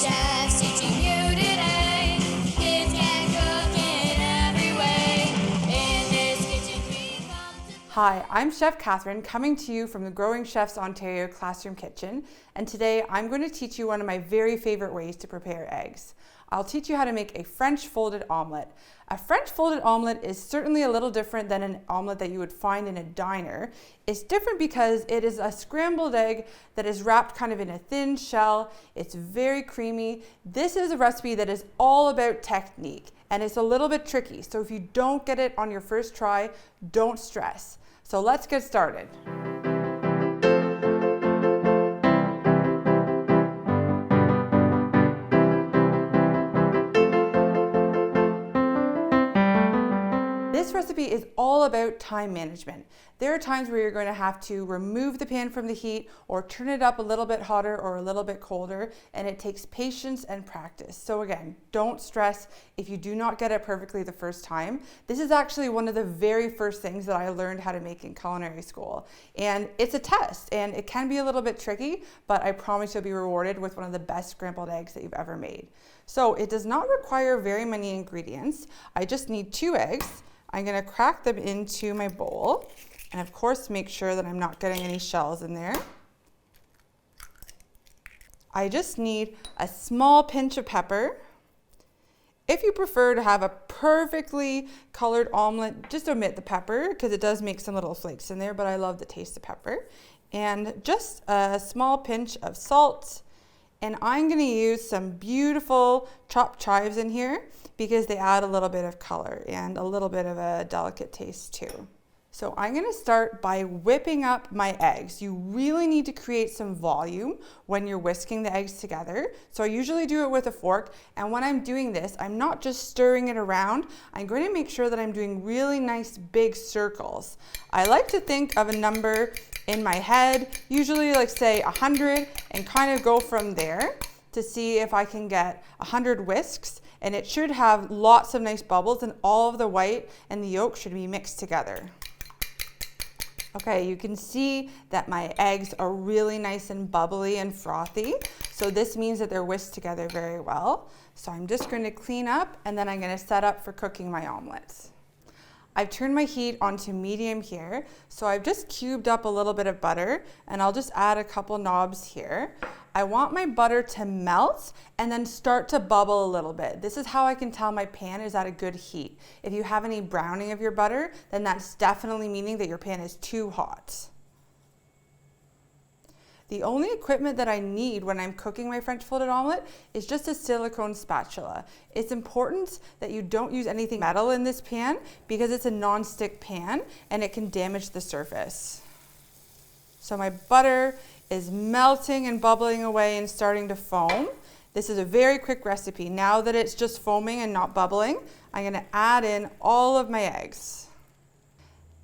chefs teaching you today. Kids can cook in every way. In this kitchen we come to... Hi, I'm Chef Catherine, coming to you from the Growing Chefs Ontario Classroom Kitchen, and today I'm going to teach you one of my very favorite ways to prepare eggs. I'll teach you how to make a French folded omelette. A French folded omelette is certainly a little different than an omelette that you would find in a diner. It's different because it is a scrambled egg that is wrapped kind of in a thin shell. It's very creamy. This is a recipe that is all about technique, and it's a little bit tricky. So if you don't get it on your first try, don't stress. So let's get started. This recipe is all about time management. There are times where you're going to have to remove the pan from the heat or turn it up a little bit hotter or a little bit colder, and it takes patience and practice. So again, don't stress if you do not get it perfectly the first time. This is actually one of the very first things that I learned how to make in culinary school. And it's a test, and it can be a little bit tricky, but I promise you'll be rewarded with one of the best scrambled eggs that you've ever made. So it does not require very many ingredients. I just need 2 eggs. I'm going to crack them into my bowl, and of course make sure that I'm not getting any shells in there. I just need a small pinch of pepper. If you prefer to have a perfectly colored omelet, just omit the pepper because it does make some little flakes in there, but I love the taste of pepper. And just a small pinch of salt. And I'm going to use some beautiful chopped chives in here because they add a little bit of color and a little bit of a delicate taste too. So I'm going to start by whipping up my eggs. You really need to create some volume when you're whisking the eggs together. So I usually do it with a fork, and when I'm doing this, I'm not just stirring it around. I'm going to make sure that I'm doing really nice big circles. I like to think of a number in my head, usually like say 100, and kind of go from there to see if I can get 100 whisks, and it should have lots of nice bubbles, and all of the white and the yolk should be mixed together. Okay, you can see that my eggs are really nice and bubbly and frothy, so this means that they're whisked together very well. So I'm just going to clean up, and then I'm going to set up for cooking my omelets. I've turned my heat onto medium here, so I've just cubed up a little bit of butter, and I'll just add a couple knobs here. I want my butter to melt and then start to bubble a little bit. This is how I can tell my pan is at a good heat. If you have any browning of your butter, then that's definitely meaning that your pan is too hot. The only equipment that I need when I'm cooking my French folded omelette is just a silicone spatula. It's important that you don't use anything metal in this pan because it's a non-stick pan and it can damage the surface. So my butter is melting and bubbling away and starting to foam. This is a very quick recipe. Now that it's just foaming and not bubbling, I'm going to add in all of my eggs.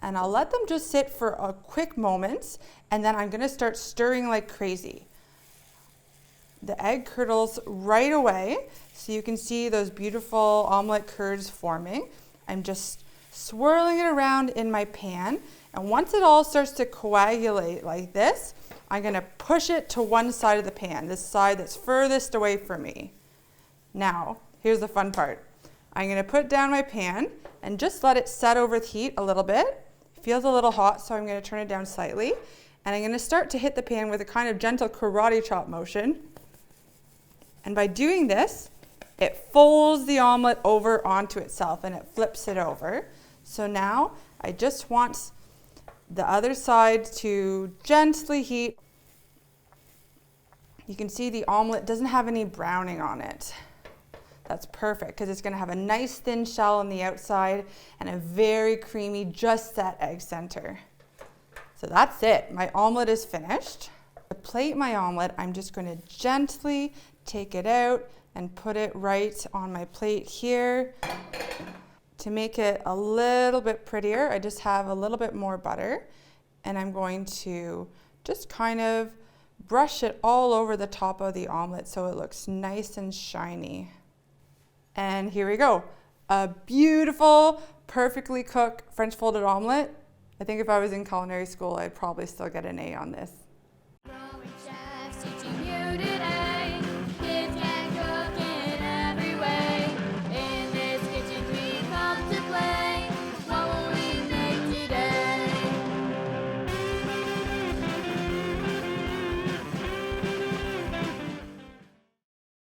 And I'll let them just sit for a quick moment, and then I'm going to start stirring like crazy. The egg curdles right away, so you can see those beautiful omelette curds forming. I'm just swirling it around in my pan, and once it all starts to coagulate like this, I'm going to push it to one side of the pan, this side that's furthest away from me. Now, here's the fun part. I'm going to put down my pan and just let it set over the heat a little bit. It feels a little hot, so I'm going to turn it down slightly. And I'm going to start to hit the pan with a kind of gentle karate chop motion. And by doing this, it folds the omelette over onto itself and it flips it over. So now I just want the other side to gently heat. You can see the omelette doesn't have any browning on it. That's perfect because it's going to have a nice thin shell on the outside and a very creamy, just set egg center. So that's it. My omelette is finished. To plate my omelette, I'm just going to gently take it out and put it right on my plate here. To make it a little bit prettier, I just have a little bit more butter, and I'm going to just kind of brush it all over the top of the omelette so it looks nice and shiny. And here we go. A beautiful, perfectly cooked French folded omelette. I think if I was in culinary school, I'd probably still get an A on this.